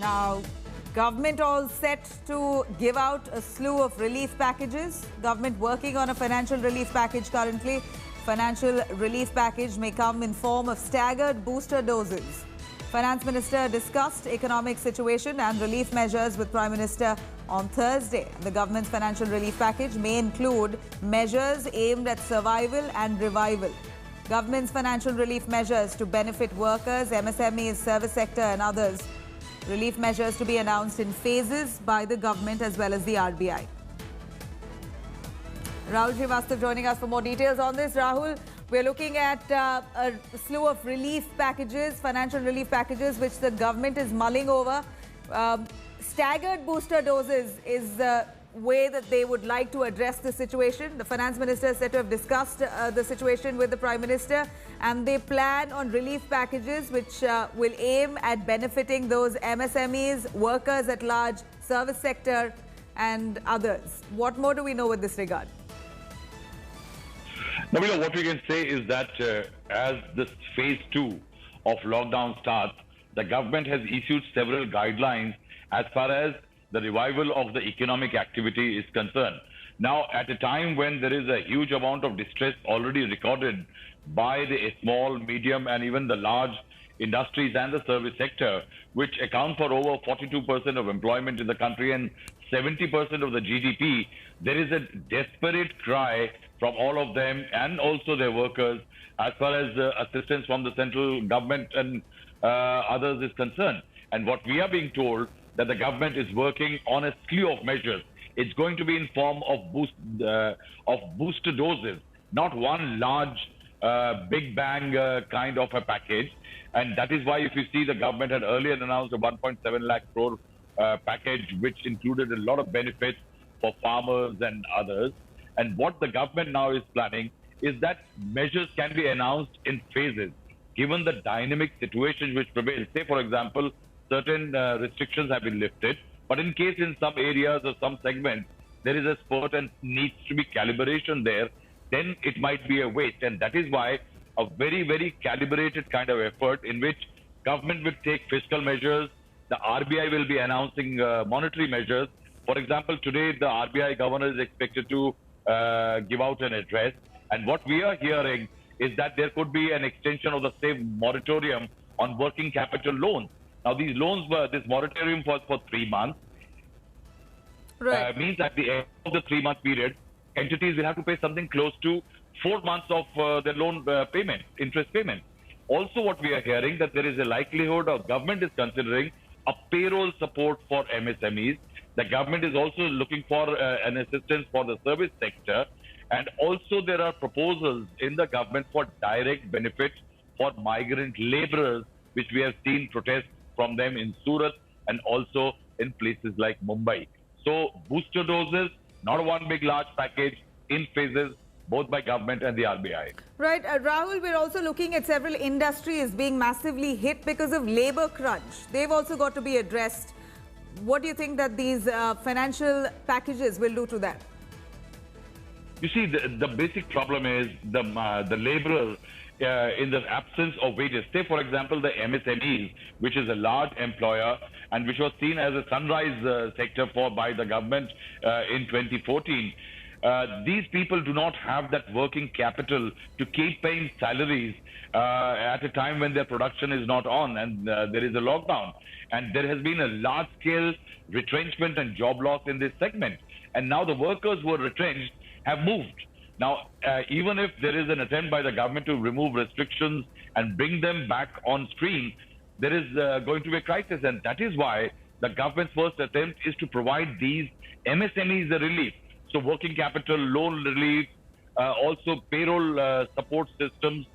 Now, government all set to give out a slew of relief packages. Government working on a financial relief package currently. Financial relief package may come in form of staggered booster doses. Finance Minister discussed economic situation and relief measures with Prime Minister on Thursday. The government's financial relief package may include measures aimed at survival and revival. Government's financial relief measures to benefit workers, MSMEs, service sector and others. Relief measures to be announced in phases by the government as well as the RBI. Rahul Srivastava joining us for more details on this. Rahul, we're looking at a slew of relief packages, financial relief packages, which the government is mulling over. Staggered booster doses is the way that they would like to address the situation. The finance minister is said to have discussed the situation with the Prime Minister, and they plan on relief packages which will aim at benefiting those MSMEs, workers at large, service sector and others. What more do we know with this regard? Nabila, what we can say is that as this phase 2 of lockdown starts, the government has issued several guidelines as far as the revival of the economic activity is concerned. Now, at a time when there is a huge amount of distress already recorded by the small, medium and even the large industries and the service sector, which account for over 42% of employment in the country and 70% of the GDP, there is a desperate cry from all of them and also their workers as far as assistance from the central government and others is concerned. And what we are being told that the government is working on a slew of measures. It's going to be in form of booster doses, not one large big bang kind of a package. And that is why if you see the government had earlier announced a 1.7 lakh crore package, which included a lot of benefits for farmers and others. And what the government now is planning is that measures can be announced in phases, given the dynamic situation which prevails. Say, for example, certain restrictions have been lifted, but in case in some areas or some segments, there is a spurt and needs to be calibration there, then it might be a waste. And that is why a very, very calibrated kind of effort in which government will take fiscal measures, the RBI will be announcing monetary measures. For example, today the RBI governor is expected to give out an address. And what we are hearing is that there could be an extension of the same moratorium on working capital loans. Now, these loans were, this moratorium was for 3 months. Right. Means at the end of the 3-month period, entities will have to pay something close to 4 months of their loan payment, interest payment. Also, what we are hearing that there is a likelihood of government is considering a payroll support for MSMEs. The government is also looking for an assistance for the service sector. And also there are proposals in the government for direct benefits for migrant laborers, which we have seen protests from them in Surat and also in places like Mumbai. So booster doses, not one big large package, in phases, both by government and the RBI. Right. Rahul, we're also looking at several industries being massively hit because of labor crunch. They've also got to be addressed. What do you think that these financial packages will do to that? You see, the basic problem is the laborer in the absence of wages. Say, for example, the MSMEs, which is a large employer and which was seen as a sunrise sector by the government in 2014. These people do not have that working capital to keep paying salaries at a time when their production is not on and there is a lockdown. And there has been a large-scale retrenchment and job loss in this segment. And now the workers who were retrenched have moved. Now, even if there is an attempt by the government to remove restrictions and bring them back on stream, there is going to be a crisis. And that is why the government's first attempt is to provide these MSMEs a relief. So working capital, loan relief, also payroll support systems.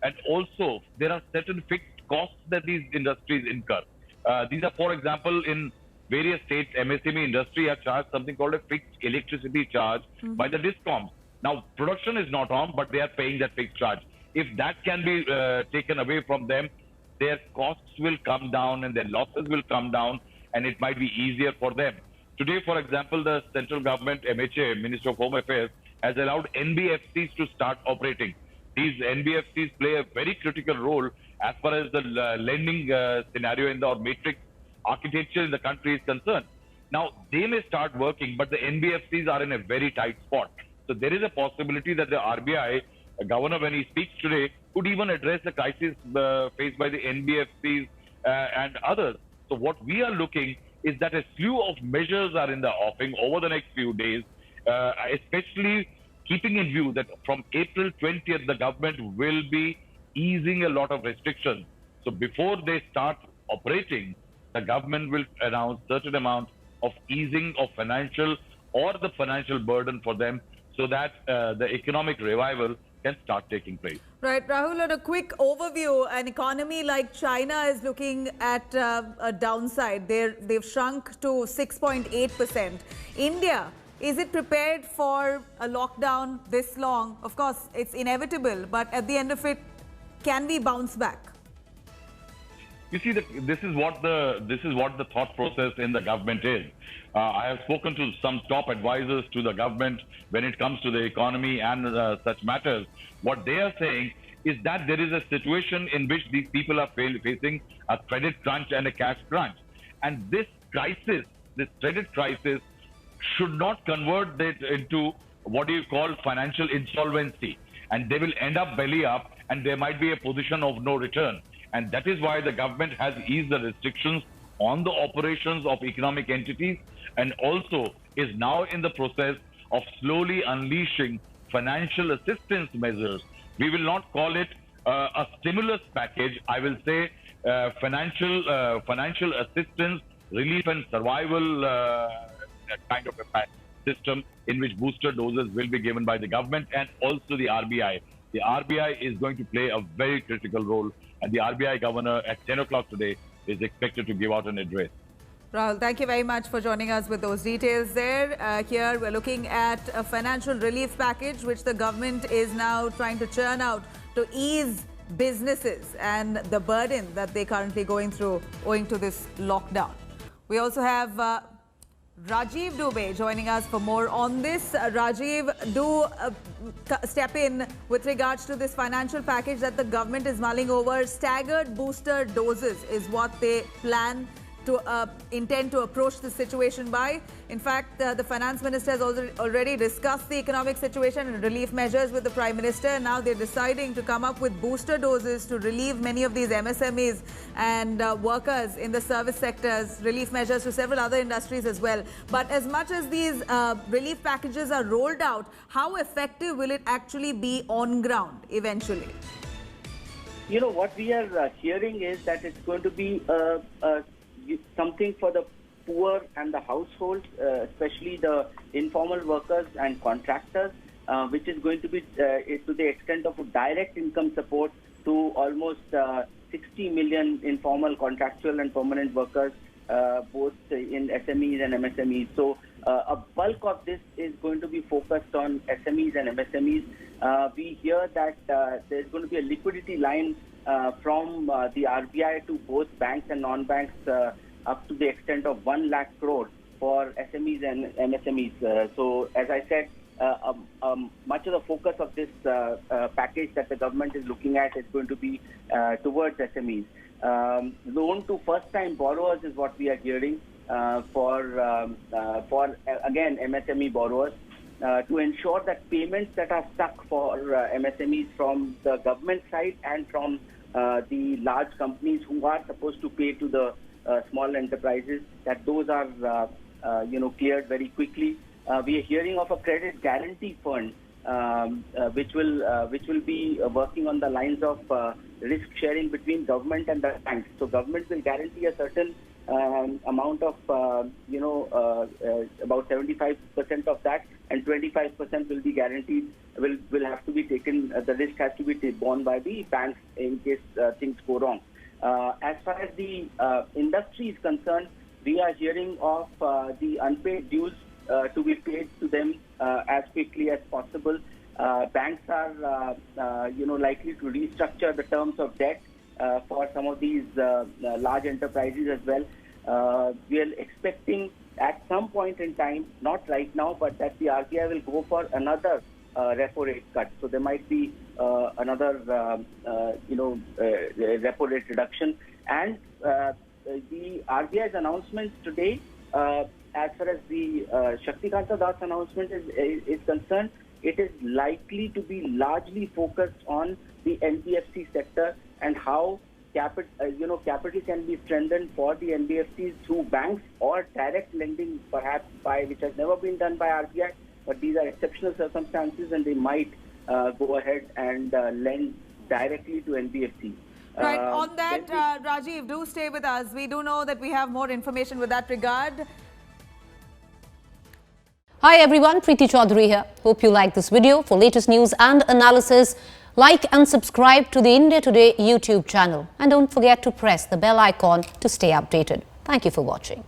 And also, there are certain fixed costs that these industries incur. These are, for example, in various states, MSME industry are charged something called a fixed electricity charge by the DISCOMs. Now, production is not on, but they are paying that fixed charge. If that can be taken away from them, their costs will come down and their losses will come down, and it might be easier for them. Today, for example, the central government, MHA, Minister of Home Affairs, has allowed NBFCs to start operating. These NBFCs play a very critical role as far as the lending scenario in the matrix architecture in the country is concerned. Now, they may start working, but the NBFCs are in a very tight spot. So there is a possibility that the RBI governor, when he speaks today, could even address the crisis faced by the NBFCs and others. So what we are looking is that a slew of measures are in the offing over the next few days, especially keeping in view that from April 20th, the government will be easing a lot of restrictions. So before they start operating, the government will announce certain amount of easing of financial or the financial burden for them so that the economic revival can start taking place. Right, Rahul, on a quick overview, an economy like China is looking at a downside. They've shrunk to 6.8%. India, is it prepared for a lockdown this long? Of course, it's inevitable, but at the end of it, can we bounce back? You see, this is what the thought process in the government is. I have spoken to some top advisors to the government when it comes to the economy and such matters. What they are saying is that there is a situation in which these people are facing a credit crunch and a cash crunch. And this crisis, this credit crisis, should not convert it into what you call financial insolvency. And they will end up belly up and there might be a position of no return. And that is why the government has eased the restrictions on the operations of economic entities and also is now in the process of slowly unleashing financial assistance measures. We will not call it a stimulus package. I will say financial assistance, relief and survival kind of a system in which booster doses will be given by the government and also the RBI. The RBI is going to play a very critical role, and the RBI governor at 10 o'clock today is expected to give out an address. Rahul, thank you very much for joining us with those details there. Here we're looking at a financial relief package which the government is now trying to churn out to ease businesses and the burden that they're currently going through owing to this lockdown. We also have Rajiv Dubey joining us for more on this. Rajiv, do step in with regards to this financial package that the government is mulling over. Staggered booster doses is what they plan to intend to approach the situation by. In fact, the finance minister has already discussed the economic situation and relief measures with the Prime Minister. Now they're deciding to come up with booster doses to relieve many of these MSMEs and workers in the service sectors, relief measures to several other industries as well. But as much as these relief packages are rolled out, how effective will it actually be on ground eventually? You know, what we are hearing is that it's going to be something for the poor and the households, especially the informal workers and contractors, which is going to be to the extent of direct income support to almost 60 million informal, contractual and permanent workers, both in SMEs and MSMEs. So a bulk of this is going to be focused on SMEs and MSMEs. We hear that there's going to be a liquidity line from the RBI to both banks and non-banks up to the extent of 1 lakh crore for SMEs and MSMEs. So, as I said, much of the focus of this package that the government is looking at is going to be towards SMEs. Loan to first-time borrowers is what we are hearing for again, MSME borrowers. To ensure that payments that are stuck for MSMEs from the government side and from the large companies who are supposed to pay to the small enterprises, that those are cleared very quickly. We are hearing of a credit guarantee fund which will be working on the lines of risk sharing between government and the banks. So government will guarantee a certain amount of about 75% of that, and 25% will be guaranteed, will have to be taken, the risk has to be borne by the banks in case things go wrong. As far as the industry is concerned, we are hearing of the unpaid dues to be paid to them as quickly as possible. Banks are likely to restructure the terms of debt for some of these large enterprises as well. We are expecting at some point in time, not right now, but that the RBI will go for another repo rate cut. So there might be another repo rate reduction, and the RBI's announcements today, as far as the Shaktikanta Das announcement is concerned, it is likely to be largely focused on the NBFC sector and how capital can be strengthened for the NBFCs through banks or direct lending, perhaps which has never been done by RBI. But these are exceptional circumstances, and they might go ahead and lend directly to NBFCs. Right. On that, Rajiv, do stay with us. We do know that we have more information with that regard. Hi everyone, Preeti Chaudhary here. Hope you like this video. For latest news and analysis, like and subscribe to the India Today YouTube channel. And don't forget to press the bell icon to stay updated. Thank you for watching.